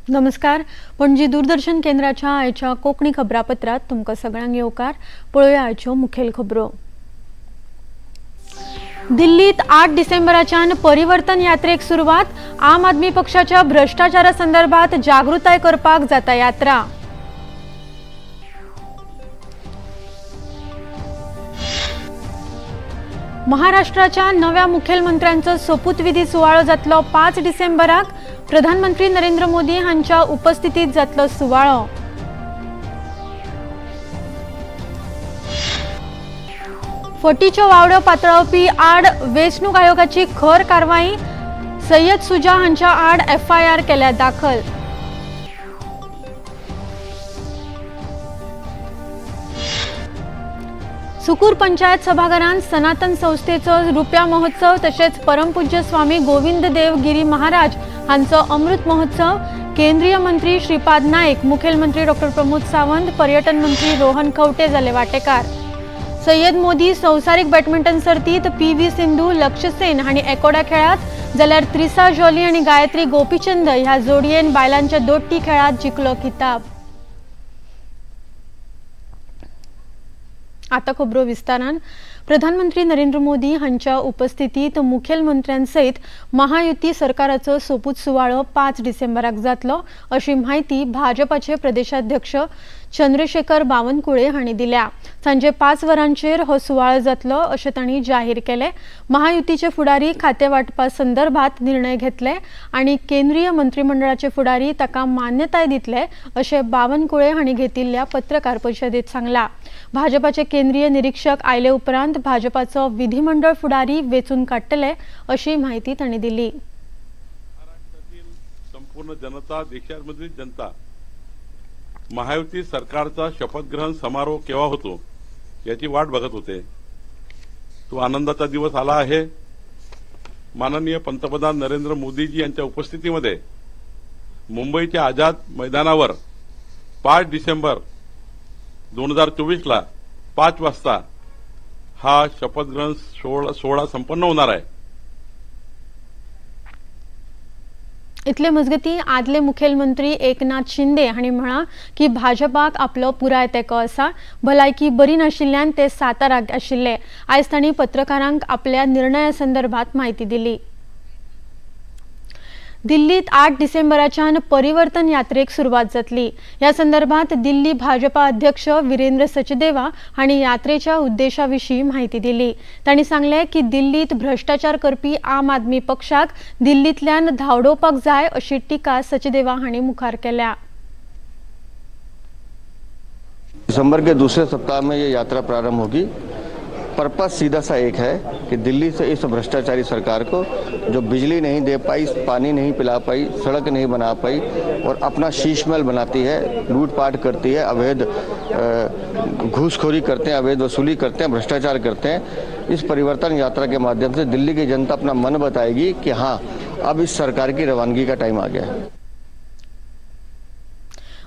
नमस्कार. पणजी दूरदर्शन केंद्राच्या आयच्या कोकणी खबरापत्रात तुमकां सगळ्यांक येवकार. पळोवया आयच्यो मुखेल खबरो. दिल्लीत 8 डिसेंबराच्यान परिवर्तन यात्रेक सुरवात. आम आदमी पक्षाच्या भ्रष्टाचारा संदर्भात जागृताय करपाक जाता यात्रा. महाराष्ट्राच्या नव्या मुखेलमंत्र्यांचो सोपूतविधी सुवाळो जातलो 5 डिसेंबराक. प्रधानमंत्री नरेंद्र मोदी हांच्या उपस्थितीत जातलो सुवाळो. फटीच्यो वावड्यो पातळावपी आड वेंचणूक आयोगाची खर कारवाई. सय्यद सुजा हांच्या आड FIR केल्या दाखल. सुकूर पंचायत सभाघरांत सनातन संस्थेचो रुप्या महोत्सव तशेंच परमपूज्य स्वामी गोविंद देव गिरी महाराज हांचो अमृत महोत्सव. केंद्रीय मंत्री श्रीपाद नाईक, मुखेलमंत्री डॉ प्रमोद सावंत, पर्यटन मंत्री रोहन खंवटे जाले वांटेकार. सय्यद मोदी संवसारीक बॅडमिंटन सर्तीत PV सिंधू, लक्ष्य सेन हांणी एकोड्या खेळात, जाल्यार त्रिसा जॉली आनी गायत्री गोपीचंद ह्या जोडयेन बायलांच्या दोट्टी खेळात जिखलो किताब. आता खबरो विस्तारान. प्रधानमंत्री नरेंद्र मोदी हांच्या उपस्थितीत मुखेलमंत्र्यांसयत महायुती सरकाराचो सोपूत सुवाळो 5 डिसेंबराक जातलो अशी माहिती भाजपाचे प्रदेशाध्यक्ष चंद्रशेखर बावनकुळे हांणी दिल्या. सांजे 5 वरांचेर हो सुवाळो जातलो अशें तांणी जाहीर केले. महायुतीचे फुडारी खाते वांटपा संदर्भात निर्णय घेतले आनी केंद्रीय मंत्रिमंडळाचे फुडारी ताका मान्यताय दितले अशें बावनकुळे हांणी घेतिल्ल्या पत्रकार परिशदेत सांगला. भाजपाचे केंद्रीय निरीक्षक आयले उपरांत भाजपाचो विधिमंडळ फुडारी वेचून काडटले अशी माहिती तांणी दिली. संपूर्ण जनता, देशामधील जनता महायुती सरकारचा शपथग्रहण समारोह केव्हा होतो याची वाट बघत होते. तो आनंदाचा दिवस आला आहे. माननीय पंतप्रधान नरेंद्र मोदीजी यांच्या उपस्थितीमध्ये मुंबईच्या आझाद मैदानावर 5 डिसेंबर 2024 5 वाजता हा शपथग्रहण सोहळा संपन्न होणार आहे. इतले मजगती आदले मुखेलमंत्री एकनाथ शिंदे हांणी म्हळां की भाजपाक आपलो पुराय तेंको आसा. भलायकी बरी नाशिल्ल्यान ते साताराक आशिल्ले. आयज तांणी पत्रकारांक आपल्या निर्णया संदर्भात माहिती दिली. दिल्लीत 8 डिसेंबराच्यान परिवर्तन यात्रेक सुरवात जातली. ह्या संदर्भात दिल्ली भाजपा अध्यक्ष वीरेंद्र सचदेवा हांणी यात्रेच्या उद्देशाविशीं माहिती दिली. तांणी सांगले की दिल्लीत भ्रष्टाचार करपी आम आदमी पक्षाक दिल्लींतल्यान धांवडोवपाक जाय अशी टिका सचदेवा हांणी मुखार केल्या. दिसंबर के दूसरे सप्ताह में ये यात्रा प्रारंभ होगी. पर्पस सीधा सा एक है कि दिल्ली से इस भ्रष्टाचारी सरकार को जो बिजली नहीं दे पाई, पानी नहीं पिला पाई, सड़क नहीं बना पाई और अपना शीशमहल बनाती है, लूटपाट करती है, अवैध घूसखोरी करते हैं, अवैध वसूली करते हैं, भ्रष्टाचार करते हैं. इस परिवर्तन यात्रा के माध्यम से दिल्ली की जनता अपना मन बताएगी कि हाँ, अब इस सरकार की रवानगी का टाइम आ गया है.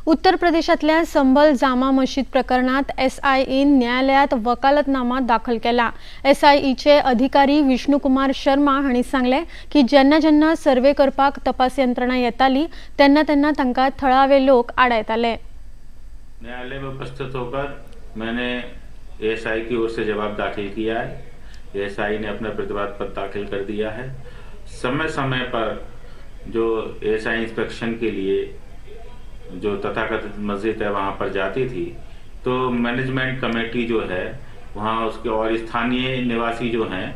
उत्तर प्रदेशातल्या संभल जामा मशीद प्रकरणात SIE न्यायालयात वकालतनामा दाखल केला. SIEचे अधिकारी विष्णुकुमार शर्मा हांणी सांगले की जेन्ना जेन्ना सर्वे करपाक तपास यंत्रणा येताली तेन्ना तेन्ना तांकां थळावे लोक आडायताले. न्यायालय में उपस्थित होकर मैंने ASI की ओर से जवाब दाखिल किया है. ASI ने अपना प्रतिवाद पत्र दाखिल कर दिया है. समय समय पर जो ASI इंस्पेक्शन के लिए जो तथाकथित मस्जिद है वहां पर जाती थी तो मैनेजमेंट कमेटी जो है वहां उसके और स्थानीय निवासी जो हैं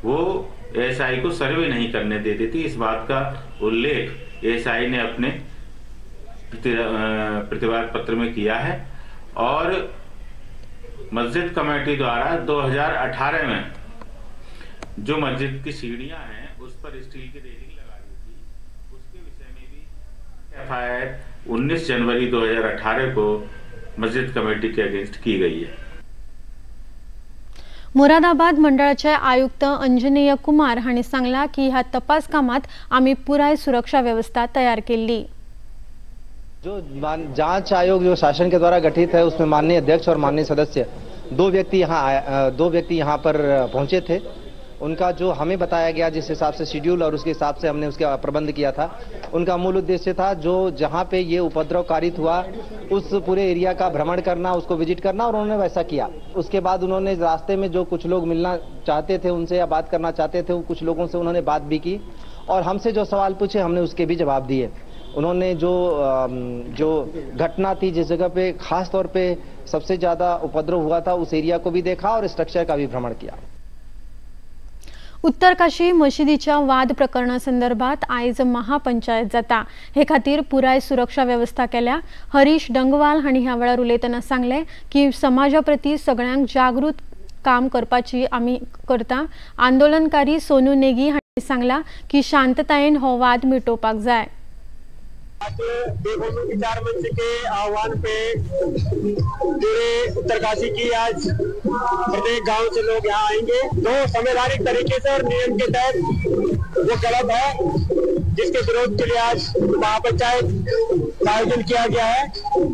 वो ASI को सर्वे नहीं करने देती थी. इस बात का उल्लेख ASI ने अपने प्रतिवाद पत्र में किया है और मस्जिद कमेटी द्वारा 2018 में जो मस्जिद की सीढ़ियां हैं उस पर स्टील की रेलिंग लगा दी थी, उसके विषय में भी FIR 19 जनवरी 2018 को मस्जिद कमेटी के अगेंस्ट की गई है. मुरादाबाद मंडळाचे आयुक्त अंजनेय कुमार हांणी सांगला की ह्या तपास कामात आम्ही पुराय सुरक्षा व्यवस्था तयार केली. जो जांच आयोग जो शासन के द्वारा गठित है उसमें माननीय अध्यक्ष और माननीय सदस्य दो व्यक्ति यहाँ पर पहुंचे थे उनका जो हमें बताया गया जिस हिसाब से शेड्यूल और उसके हिसाब से हमने उसका प्रबंध किया था, उनका मूल उद्देश्य था जो जहां पे ये उपद्रव कारित हुआ उस पूरे एरिया का भ्रमण करना, उसको विजिट करना, और उन्होंने वैसा किया। उसके बाद उन्होंने रास्ते में जो कुछ लोग मिलना चाहते थे उनसे या बात करना चाहते थे, कुछ लोगों से उन्होंने बात भी की और हमसे जो सवाल पूछे हमने उसके भी जवाब दिए। उन्होंने जो घटना थी जिस जगह पे खास तौर पे सबसे ज्यादा उपद्रव हुआ था उस एरिया को भी देखा और स्ट्रक्चर का भी भ्रमण किया। उत्तर काशी मशिदीच्या वाद प्रकरणासंदर्भात आयज महापंचायत जाता। हे खातीर पुराय सुरक्षा व्यवस्था केल्या। हरीश डंगवाल हांणी ह्या वेळार उलयतना सांगले की समाजा प्रती सगळ्यांक जागृत काम करपाची आमी करता। आंदोलनकारी सोनू नेगी हांणी सांगला की शांततायेन हो वाद मिटोवपाक जाय। देवभूमि विचार मंच के आह्वान पे पूरे उत्तरकाशी की आज प्रत्येक गांव से लोग यहाँ आएंगे। जो संवैधानिक तरीके से और नियम के तहत वो गलत है, जिसके विरोध के लिए आज महापंचायत का आयोजन किया गया है।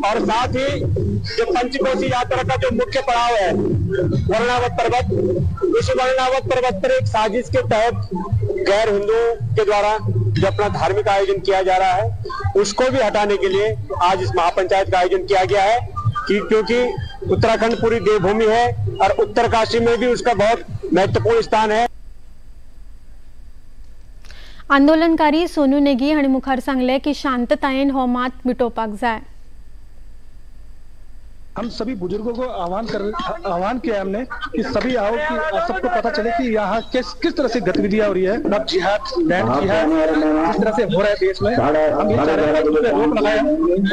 और साथ ही जो पंचकोशी यात्रा का जो मुख्य पड़ाव है वर्णावत पर्वत, उस वर्णावत पर्वत पर एक साजिश के तहत गैर हिंदुओं के द्वारा जो अपना धार्मिक आयोजन किया जा रहा है उसको भी हटाने के लिए आज इस महापंचायत का आयोजन किया गया है क्योंकि उत्तराखंड पूरी देवभूमि है और उत्तरकाशी में भी उसका बहुत महत्वपूर्ण स्थान है। आंदोलनकारी सोनू नेगी हांणी मुखार सांगले की शांततायेन हो मात मिटोवपाक जाय। हम सभी बुजुर्गों को आह्वान किया हमने कि सभी आओ कि सबको पता चले कि यहाँ किस तरह से गतिविधियां हो रही है। अब जिहाद, लैंड जिहाद जिस तरह से हो रहा है देश में, हम ये चाह रहे हैं कि रोक लगाया।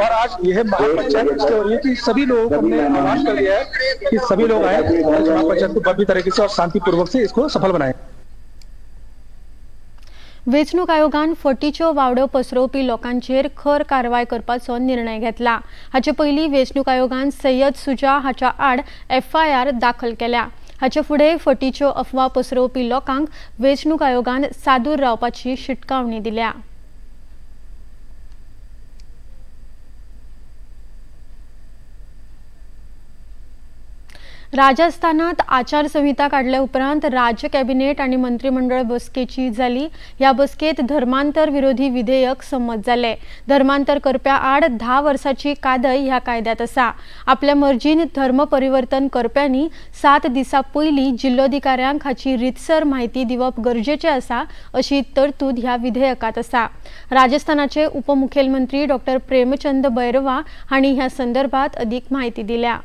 और आज यह महापंचायत इसलिए हो रही है कि सभी लोगों को हमने आह्वान कर दिया है कि सभी लोग आए और महापंचायत को भव्य तरीके से और शांतिपूर्वक से इसको सफल बनाए। वेंचणूक आयोगान फटीच्यो वावड्यो पसरवपी लोकांचेर खर कारवाय करपाचो निर्णय घेतला। हाचे पयलीं वेंचणूक आयोगान सय्यद सुजा हाच्या आड FIR दाखल केल्या। हाचे फुडें फटीच्यो अफवा पसरवपी लोकांक वेंचणूक आयोगान सादूर रावपाची शिटकावणी दिल्या। राजस्थानात आचारसंहिता काढल्या उपरांत राज्य कॅबिनेट आणि मंत्रिमंडळ बसकेची जाली। ह्या बसकेत धर्मांतर विरोधी विधेयक संमत जाले। धर्मांतर करप्या आड 10 वर्सांची कादय ह्या कायद्यात आसा। आपल्या मर्जीन धर्म परिवर्तन करप्यांनी 7 दिसां पयलीं जिल्लोधिकाऱ्यांक हाची रितसर माहिती दिवप गरजेचे आसा अशी तरतूद ह्या विधेयकात आसा। राजस्थानाचे उपमुख्यमंत्री डॉ. प्रेमचंद बैरवा हांणी ह्या संदर्भात अधिक माहिती दिल्या।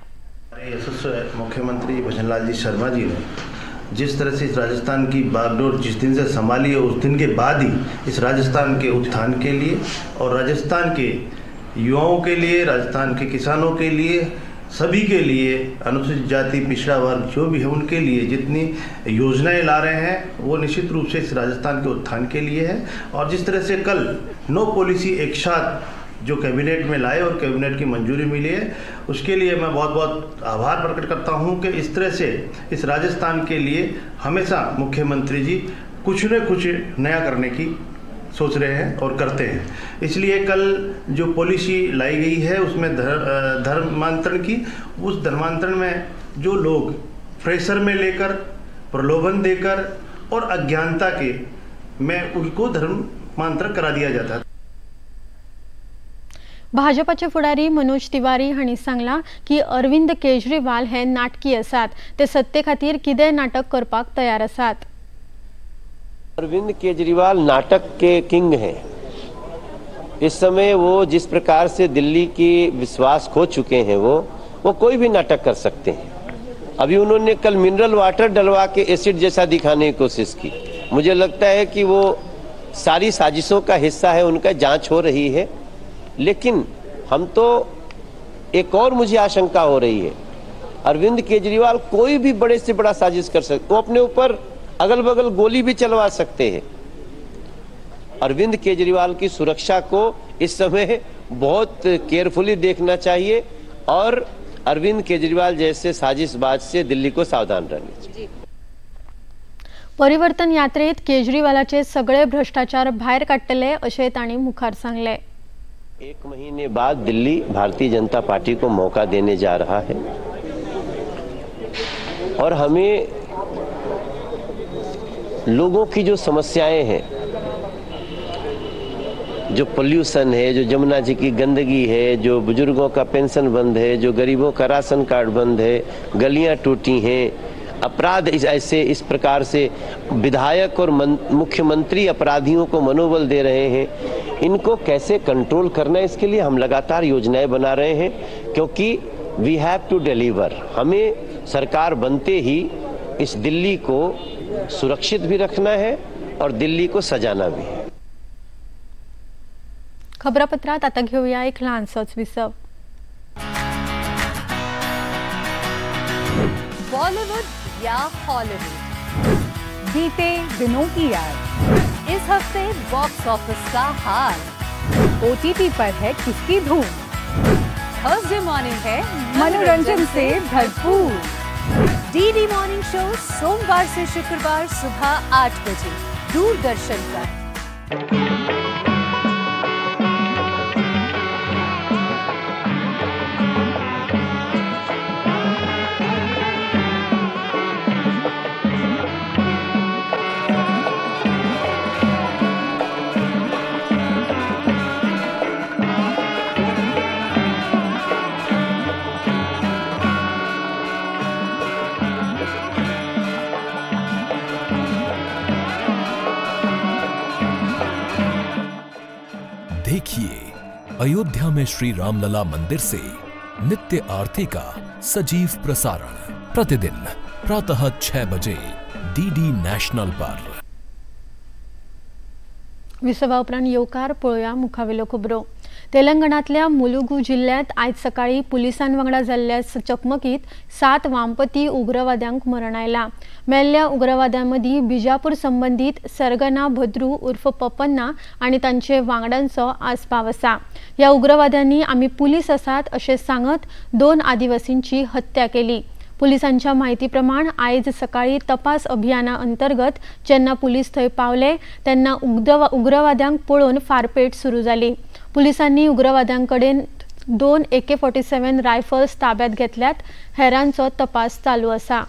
यशस्वी मुख्यमंत्री भजनलाल जी शर्मा जी ने जिस तरह से इस राजस्थान की बागडोर जिस दिन से संभाली है उस दिन के बाद ही इस राजस्थान के उत्थान के लिए और राजस्थान के युवाओं के लिए, राजस्थान के किसानों के लिए, सभी के लिए, अनुसूचित जाति पिछड़ा वर्ग जो भी है उनके लिए जितनी योजनाएं ला रहे हैं वो निश्चित रूप से इस राजस्थान के उत्थान के लिए है। और जिस तरह से कल 9 पॉलिसी एक साथ जो कैबिनेट में लाए और कैबिनेट की मंजूरी मिली है उसके लिए मैं बहुत बहुत आभार प्रकट करता हूं कि इस तरह से इस राजस्थान के लिए हमेशा मुख्यमंत्री जी कुछ न कुछ नया करने की सोच रहे हैं और करते हैं। इसलिए कल जो पॉलिसी लाई गई है उसमें धर्मांतरण की, उस धर्मांतरण में जो लोग प्रेशर में लेकर, प्रलोभन देकर और अज्ञानता के में उनको धर्मांतर करा दिया जाता है। भाजपाचे फुडारी मनोज तिवारी हांणी सांगला की अरविंद केजरीवाल हे नाटकी आसात। ते सत्ते खातीर कितें नाटक करपाक तयार आसात। अरविंद केजरीवाल नाटक के किंग हैं। इस समय वो जिस प्रकार से दिल्ली की विश्वास खो चुके हैं वो कोई भी नाटक कर सकते हैं। अभी उन्होंने कल मिनरल वाटर डलवा के एसिड जैसा दिखाने की कोशिश की। मुझे लगता है कि वो सारी साजिशों का हिस्सा है, उनका जांच हो रही है। लेकिन हम तो एक और मुझे आशंका हो रही है, अरविंद केजरीवाल कोई भी बड़े से बड़ा साजिश कर सकते, वो अपने ऊपर अगल बगल गोली भी चलवा सकते हैं। अरविंद केजरीवाल की सुरक्षा को इस समय बहुत केयरफुली देखना चाहिए और अरविंद केजरीवाल जैसे साजिशबाज से दिल्ली को सावधान रहना चाहिए। परिवर्तन यात्रेत केजरीवालाचे सगळे भ्रष्टाचार बाहेर काढतले अशें तांणी मुखार सांगले। 1 महीने बाद दिल्ली भारतीय जनता पार्टी को मौका देने जा रहा है और हमें लोगों की जो समस्याएं हैं, जो पोल्यूशन है, जो जमुना जी की गंदगी है, जो बुजुर्गों का पेंशन बंद है, जो गरीबों का राशन कार्ड बंद है, गलियां टूटी हैं, अपराध इस प्रकार से विधायक और मुख्यमंत्री अपराधियों को मनोबल दे रहे हैं, इनको कैसे कंट्रोल करना है, इसके लिए हम लगातार योजनाएं बना रहे हैं, क्योंकि वी हैव टू डिलीवर। हमें सरकार बनते ही इस दिल्ली को सुरक्षित भी रखना है और दिल्ली को सजाना भी है। खबरापत्रात आता घेऊया एक लहानसंच विसव। बॉलीवुड या हॉलीवुड, बीते दिनों की याद, इस हफ्ते बॉक्स ऑफिस का हाल, OTT पर है किसकी धूम, थर्सडे मॉर्निंग है मनोरंजन से भरपूर। DD मॉर्निंग शो सोमवार से शुक्रवार सुबह 8 बजे दूरदर्शन पर। देखिए अयोध्या में श्री रामलला मंदिर से नित्य आरती का सजीव प्रसारण प्रतिदिन प्रातः 6 बजे DD नॅशनल पर। विसवा उपरांत येवकार पळोवया मुखावेलो खबरो। तेलंगणातल्या मुलुगू जिल्ह्यात आज सकाळी पोलिसांवांगडा जाल्ल्या चकमकीत 7 वामपंथी उग्रवाद्यांक मरण आयला। मेल्ल्या उग्रवाद्यांमदी बिजापूर संबंधित सरगना भद्रू उर्फ पपन्ना आणि तांचे वांगड्यांचो आस्पाव आसा। या उग्रवाद्यांनी आम्ही पुलीस आसात अशें सांगत 2 आदिवासींची हत्या केली। पुलिसांच्या माहिती प्रमाण आज सकाळी तपास अभियाना अंतर्गत जेन्ना पुलीस थंय पावले तेन्ना उग्रवाद्यांक पळोवन फारपेट सुरू जाली। पुलिसांनी उग्रवाद्यांकडेन 2 AK-47 रायफल्स ताब्यात घेतल्यात। हेरांचो तपास चालू आसा।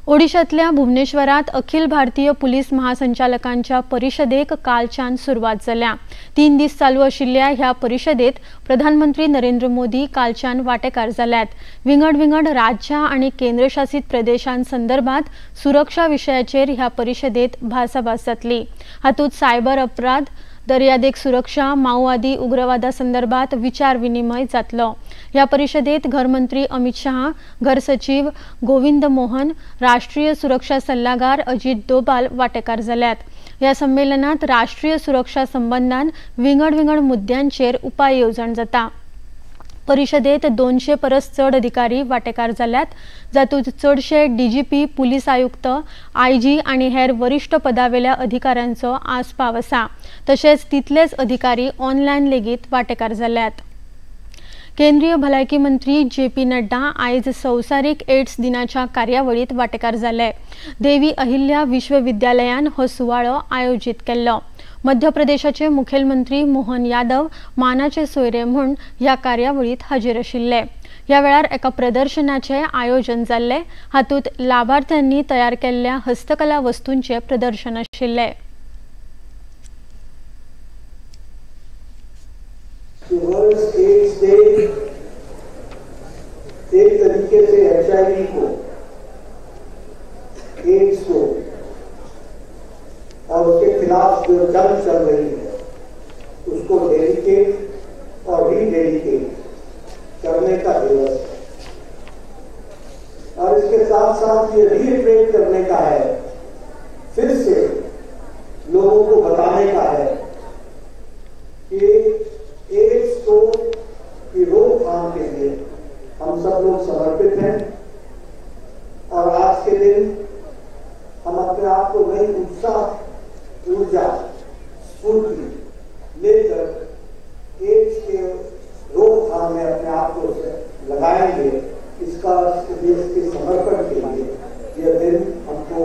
ओडिशातल्या भुवनेश्वरात अखिल भारतीय पुलीस महासंचालकांच्या परिषदेक कालच्यान सुरवात जाल्या। 3 दीस चालू आशिल्ल्या ह्या परिषदेत प्रधानमंत्री नरेंद्र मोदी कालच्यान वांटेकार जाल्यात। विंगड राज्यां आणि केंद्रशासित प्रदेशांसंदर्भात सुरक्षा विशयाचेर ह्या परिषदेत भासाभास जातली। हातूंत सायबर अपराध, दर्यादेग सुरक्षा, माओवादी उग्रवादा संदर्भात विचार विनिमय जातलो। या परिषदेत गृहमंत्री अमित शाह, घर सचिव गोविंद मोहन, राष्ट्रीय सुरक्षा सल्लागार अजित डोभाल वांटेकार जाल्यात। या संमेलनात राष्ट्रीय सुरक्षा संबंधान विंगड मुद्द्यांचेर उपाय येवजण जाता। परिषदेत 200 परस चड अधिकारी वांटेकार जाल्यात, जातूंत चडशे DGP, पुलीस आयुक्त, IG आणि हेर वरिष्ठ पदावेल्या अधिकाऱ्यांचो आस्पाव आसा। तशेंच तितलेच अधिकारी ऑनलायन लेगीत वांटेकार जाल्यात। केंद्रीय भलायकी मंत्री JP नड्डा आज संवसारीक एड्स दिनाच्या कार्यावळीत वांटेकार जाले। देवी अहिल्या विश्वविद्यालयान हो सुवाळो आयोजित केल्लो। मध्य प्रदेशाचे मुखेलमंत्री मोहन यादव मानाचे सोयरे म्हूण ह्या कार्यावळीत हाजीर आशिल्ले। या वेळार एका प्रदर्शनाचे आयोजन जाल्ले। हातूंत लाभार्थ्यांनी तयार केल्ल्या हस्तकला वस्तूंचे प्रदर्शन आशिल्ले। एक तरीके से HIV को, एड्स को और उसके खिलाफ जो जंग चल रही है उसको डेडिकेट और रीडेडिकेट करने का दिवस है। और इसके साथ साथ ये रीइटरेट करने का है, फिर से लोगों को बताने का है कि एड्स को की रोकथाम के लिए हम सब लोग समर्पित हैं। और आज के दिन हम अपने आप को नई उत्साह, ऊर्जा, स्फूर्ति लेकर एड्स के रोकथाम में अपने आप को लगाएंगे। इसका देश के समर्पण के लिए यह दिन हमको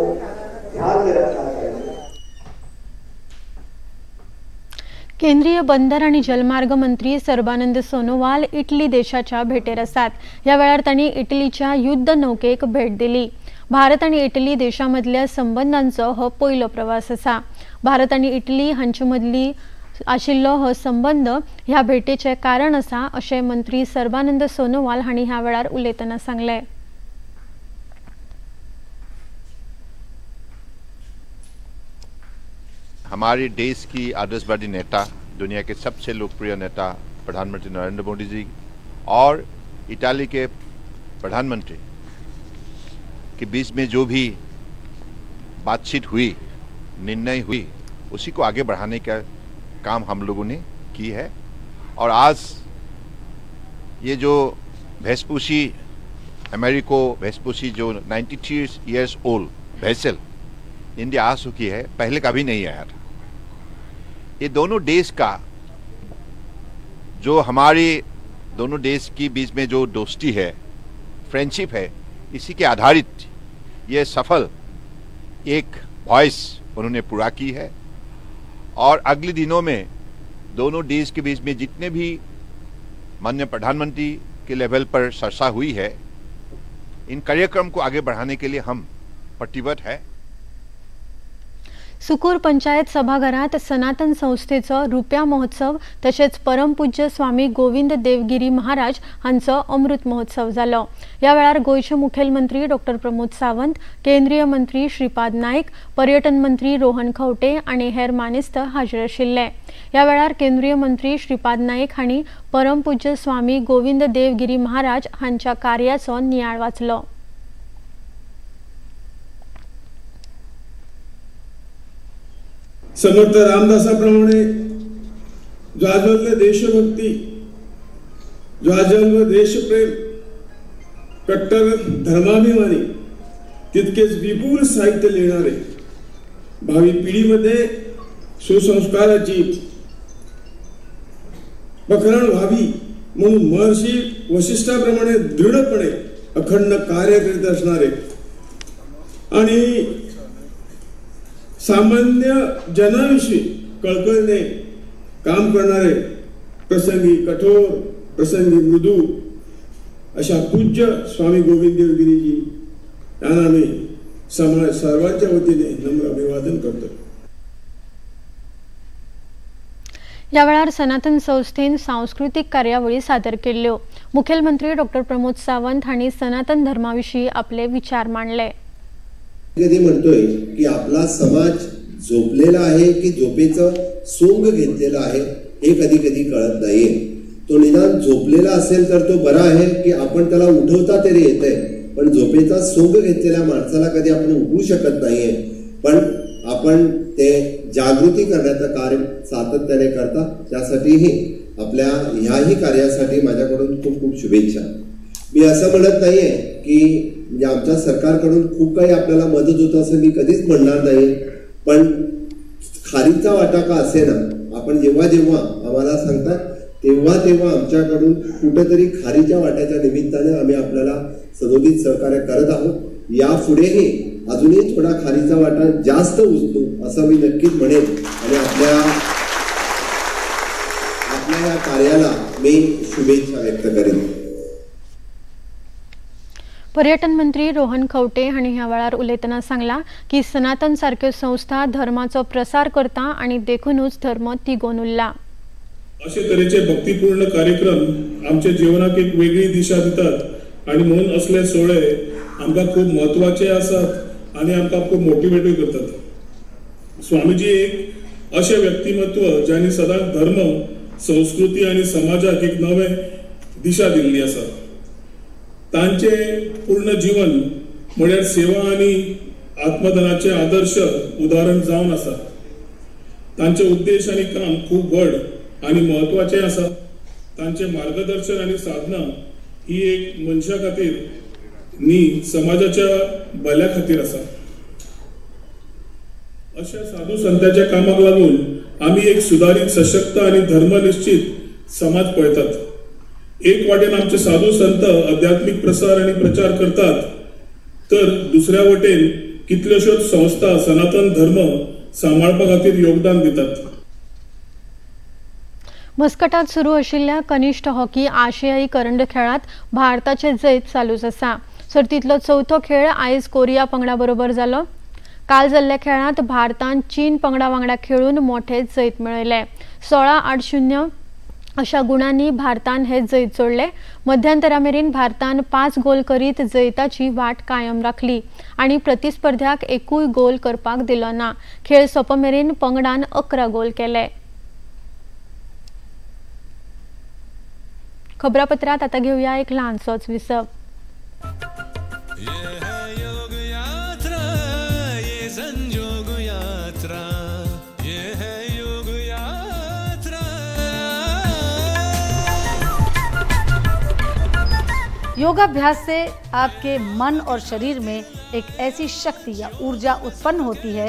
ध्यान में रखना चाहिए। केंद्रीय बंदर आणि जलमार्ग मंत्री सर्बानंद सोनोवाल इटली देशाच्या भेटेर आसात। या वेळार तांणी इटलीच्या युद्ध नौकेक भेट दिली। भारत आणि इटली देशांमधल्या संबंधांचो हो पयलो प्रवास आसा। भारत आणि इटली हांचे मदली आशिल्लो हो संबंध ह्या भेटेचे कारण आसा अशें मंत्री सर्बानंद सोनोवाल हांणी ह्या वेळार उलयतना सांगले। हमारे देश की आदर्शवादी नेता, दुनिया के सबसे लोकप्रिय नेता प्रधानमंत्री नरेंद्र मोदी जी और इटाली के प्रधानमंत्री के बीच में जो भी बातचीत हुई, निर्णय हुई, उसी को आगे बढ़ाने का काम हम लोगों ने की है। और आज ये जो वेस्पुसी अमेरिको वेस्पुसी जो 93 इयर्स ओल्ड वेसल इंडिया आ चुकी है, पहले कभी नहीं आया था। ये दोनों देश का जो हमारे दोनों देश के बीच में जो दोस्ती है, फ्रेंडशिप है, इसी के आधारित ये सफल एक वॉइस उन्होंने पूरा की है। और अगले दिनों में दोनों देश के बीच में जितने भी माननीय प्रधानमंत्री के लेवल पर चर्चा हुई है, इन कार्यक्रम को आगे बढ़ाने के लिए हम प्रतिबद्ध है। सुकूर पंचायत सभाघरात सनातन संस्थेचो रुप्या महोत्सव तशेंच परमपूज्य स्वामी गोविंद देवगिरी महाराज हांचो अमृत महोत्सव जालो। या वेळार गोयचे मुखेलमंत्री डॉक्टर प्रमोद सावंत, केंद्रीय मंत्री श्रीपाद नाईक, पर्यटन मंत्री रोहन खंवटे आणि हेर मानेस्त हाजीर आशिल्ले। या वेळार केंद्रीय मंत्री श्रीपाद नाईक हांणी परमपूज्य स्वामी गोविंद देवगिरी महाराज हांच्या कार्याचो नियाळ वाचलो। समर्थ रामदासाप्रमाणे जो आजन्म देशभक्ती, जो आजन्म देशप्रेम, कट्टर धर्माभिमानी, तितकेच विपुल साहित्य लिहिणारे, भावी पिढीमध्ये सुसंस्काराची बखरण व्हावी म्हणून महर्षी वशिष्ठाप्रमाणे दृढपणे अखंड कार्य करीत असणारे आणि सामान्य जनाविषयी कळकळीने काम करणारे, प्रसंगी कठोर, प्रसंगी मृदू अशा पूज्य स्वामी गोविंद देवगिरीजी यांना मी समाज सर्वांच्या वतीने नम्र अभिवादन करतो। या वेळार सनातन संस्थेन सांस्कृतिक कार्यावळी सादर केल्ल्यो। मुखेलमंत्री डॉक्टर प्रमोद सावंत हांणी सनातन धर्माविषयी आपले विचार मांडले। कधी म्हणतोय की आपला समाज झोपलेला आहे की झोपेचं सोंग घेतलेला आहे हे कधी कधी कळत नाहीये। तो निदान झोपलेला असेल तर तो बरा आहे की आपण त्याला उठवता तरी येतंय, पण झोपेचा सोंग घेतलेल्या माणसाला कधी आपण उठवू शकत नाहीये। पण आपण ते जागृती करण्याचं कार्य सातत्याने करता, त्यासाठीही आपल्या ह्याही कार्यासाठी माझ्याकडून खूप खूप शुभेच्छा। मी असं म्हणत नाहीये की म्हणजे आमच्या सरकारकडून खूप काही आपल्याला मदत होत असं मी कधीच म्हणणार नाही, पण खारीचा वाटा का असेना, आपण जेव्हा जेव्हा आम्हाला सांगतात तेव्हा तेव्हा आमच्याकडून कुठेतरी खारीच्या वाट्याच्या निमित्ताने आम्ही आपल्याला सदोदित सहकार्य करत आहोत। यापुढेही अजूनही थोडा खारीचा वाटा जास्त उचलू असं मी नक्कीच म्हणेन आणि आपल्या या कार्याला मी शुभेच्छा व्यक्त करेन। पर्यटन मंत्री रोहन खंवटे हांणी ह्या वेळार उलयतना सांगला की सनातन सारक्यो संस्था धर्माचो प्रसार करता आणि देखूनच धर्म तिगोवन उरला। अशे तरेचे भक्तिपूर्ण कार्यक्रम आमच्या जीवनाक एक वेगळी दिशा दितात आणि म्हणून असले सोहळे आमकां खूप महत्वाचे आसात आणि आमकां खूप मोटिवेट करतात। स्वामीजी एक असे व्यक्तिमत्व ज्यांनी सदांच धर्म, संस्कृती आणि समाजाक एक नवे दिशा दिल्ली आसा। तांचे पूर्ण जीवन म्हळ्यार सेवा आणि आत्मदानाचे आदर्श उदाहरण जावन आसा। तांचे उद्देश आणि काम खूप व्हड आणि महत्वाचे आसा। तांचे मार्गदर्शन आणि साधना ही एक मनशा खातीर नी समाजाच्या भल्या खातीर आसा। अशा साधू संतांच्या कामाक लागून आम्ही एक सुधारित, सशक्त आणि धर्मनिश्चित समाज पळतात। एक वाटेन आमचे साधू संत आध्यात्मिक प्रसार आणि प्रचार करतात, तर दुसऱ्या वाटेन कितल्योशोच संस्था सनातन धर्म सांबाळपा खातीर योगदान दितात। मस्कटात सुरू आशिल्ल्या कनिष्ठ हॉकी आशियाई करंड खेळात भारताचे जैत चालूच आसा। सर्तीतलो चौथो खेळ आयज कोरिया पंगडा बरोबर जालो। काल जाल्ल्या खेळांत भारतान चीन पंगडा वांगडा खेळून मोठे जैत मेळयले। 16-8-0 अशा गुणांनी भारतान हे जैत जोडले। मध्यांतरा मेरेन भारतान 5 गोल करीत जैताची वाट कायम राखली आणि प्रतिस्पर्ध्याक एकूय गोल करपाक दिलो ना। खेळ सोंप मेरेन पंगडान 11 गोल केले। खबरापत्रात आता घेऊया एक लहानसोच विसप। योगाभ्यास से आपके मन और शरीर में एक ऐसी शक्ति या ऊर्जा उत्पन्न होती है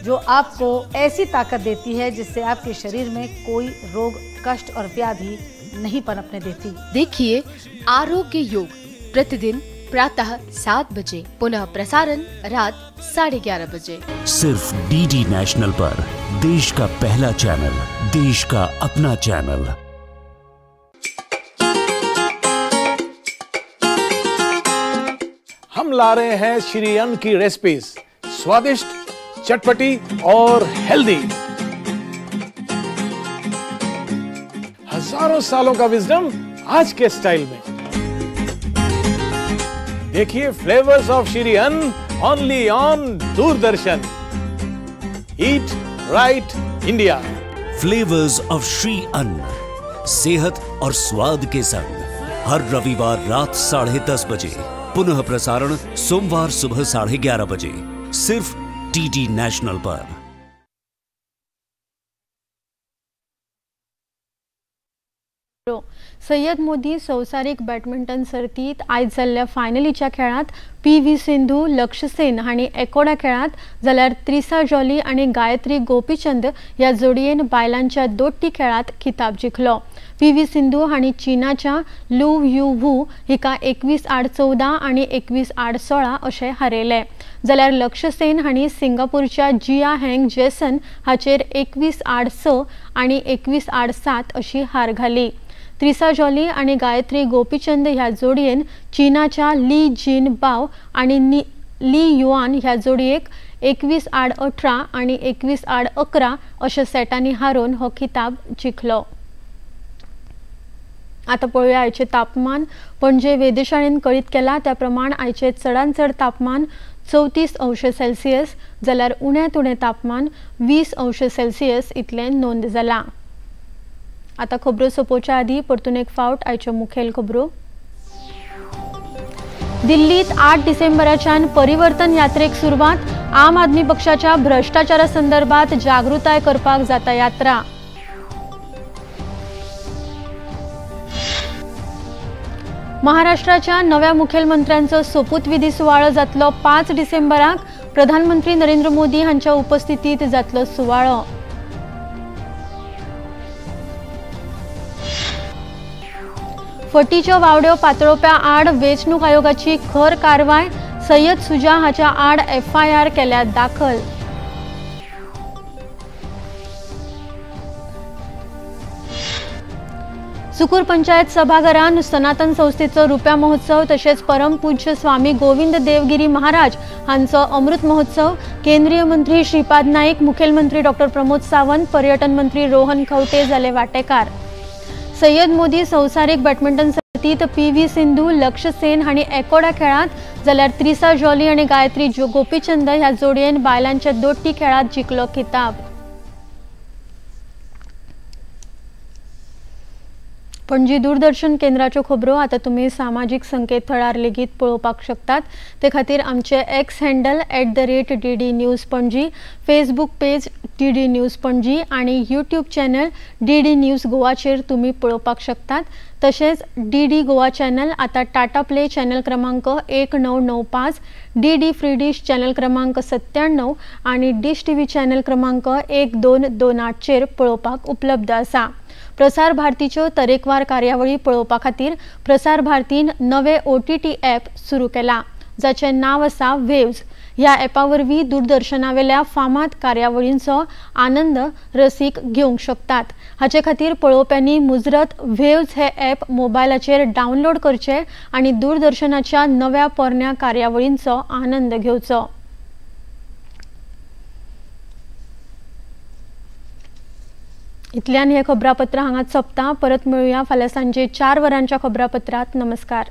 जो आपको ऐसी ताकत देती है जिससे आपके शरीर में कोई रोग, कष्ट और व्याधि नहीं पनपने देती। देखिए आरोग्य योग प्रतिदिन प्रातः 7 बजे, पुनः प्रसारण रात 11:30 बजे, सिर्फ डीडी नेशनल पर। देश का पहला चैनल, देश का अपना चैनल। हम ला रहे हैं श्री अन्न की रेसिपीज, स्वादिष्ट, चटपटी और हेल्दी। हजारों सालों का विजडम आज के स्टाइल में। देखिए फ्लेवर्स ऑफ श्री अन्न only on Doordarshan. Eat right India. Flavours of Shri अन्न, सेहत और स्वाद के संग। हर रविवार रात 10:30 बजे, पुनः प्रसारण सोमवार सुबह 11:30 बजे, सिर्फ डीडी नेशनल पर। सय्यद मोदी संवसारीक बॅडमिंटन सर्तीत आयज जाल्ल्या फायनलीच्या खेळात PV सिंधू, लक्ष्य सेन हांणी एकोड्या खेळात, जाल्यार त्रिसा जॉली आणि गायत्री गोपीचंद ह्या जोडयेन बायलांच्या दोट्टी खेळात खिताब जिखलो। PV सिंधू हांणी चीनाच्या लू यू वू हिका 21-14 आणि 21-16 अशें हारयले, जाल्यार लक्ष्य सेन हांणी सिंगापूरच्या जिया हेंग जेसन हाचेर 21-6 आणि 21-7 अशी हार घाली। त्रिसा जॉली आणि गायत्री गोपीचंद ह्या जोडयेन चीनाच्या ली जिन बाव आणि ली युआन ह्या जोडयेक 21-18 आणि 21-11 अशा सेटांनी हारोवन हो खिताब जिखलो। आता पळोवया आयचे तापमान। पणजे वेधशाळेन कळीत केला त्या प्रमाण आयचे चडांत चड तापमान 34°C, जाल्यार उण्यांत उणें तापमान 20°C इतलें नोंद जाला। आता खबरो सोंपोवच्या आदी परतून एक फावट आयच्यो मुखेल खबरो। दिल्लीत 8 डिसेंबराच्यान परिवर्तन यात्रेक सुरवात। आम आदमी पक्षाच्या भ्रष्टाचारा संदर्भात जागृताय करपाक जाता यात्रा। महाराष्ट्राच्या नव्या मुखेलमंत्र्यांचो सोपूत विधी सुवाळो जातलो 5 डिसेंबराक। प्रधानमंत्री नरेंद्र मोदी हांच्या उपस्थितीत जातलो सुवाळो। फटीच्यो वावड्यो पातळोवप्या आड वेंचणूक आयोगाची खर कारवाय। सय्यद सुजा हाच्या आड FIR केल्या दाखल। सुकूर पंचायत सभाघरान सनातन संस्थेचो रुप्या महोत्सव तशेंच परमपूज्य स्वामी गोविंद देवगिरी महाराज हांचो अमृत महोत्सव। केंद्रीय मंत्री श्रीपाद नाईक, मुखेलमंत्री डॉ. प्रमोद सावंत, पर्यटन मंत्री रोहन खंवटे जाले वांटेकार। सय्यद मोदी संवसारीक बॅडमिंटन सर्तीत PV सिंधू, लक्ष्य सेन हांणी एकोड्या खेळात, जाल्यार त्रिसा जॉली आणि गायत्री गोपीचंद ह्या जोडयेन बायलांच्या दोट्टी खेळात जिखलो खिताब। पणजी दूरदर्शन केंद्राच्यो खबरो आता तुम्ही सामाजिक संकेतथळार लेगीत पळोवपाक शकतात। ते खातीर आमचे X handle @DD news Panaji, Facebook page DD news Panaji आणि यूट्यूब चॅनल DD न्यूज गोवाचेर तुम्ही पळोवपाक शकतात। तशेंच DD गोवा चॅनल आता टाटा प्ले चॅनल क्रमांक 1995, DD फ्री डिश चॅनल क्रमांक 97 आणि डिश TV चॅनल क्रमांक 1228 चेर पळोवपाक उपलब्ध आसा। प्रसार भारतीच्यो तरेकवार कार्यावळी पळोवपा खातीर प्रसार भारतीन नवे OTT ॲप सुरू केला, जाचें नांव आसा वेव्स। ह्या ॲपावरवी दूरदर्शनावेल्या फामाद कार्यावळींचो आनंद रसीक घेवंक शकतात। हाचे खातीर पळोवप्यांनी मुजरत वेव्ज हे ॲप मोबायलाचेर डावनलोड करचे आनी दूरदर्शनाच्या नव्या पोरण्या कार्यावळींचो आनंद घेवचो। इतल्यान हे खबरापत्र हांगा सोंपता। परत मेळुया फाल्यां सांजे 4 वरांच्या खबरापत्रांत। नमस्कार।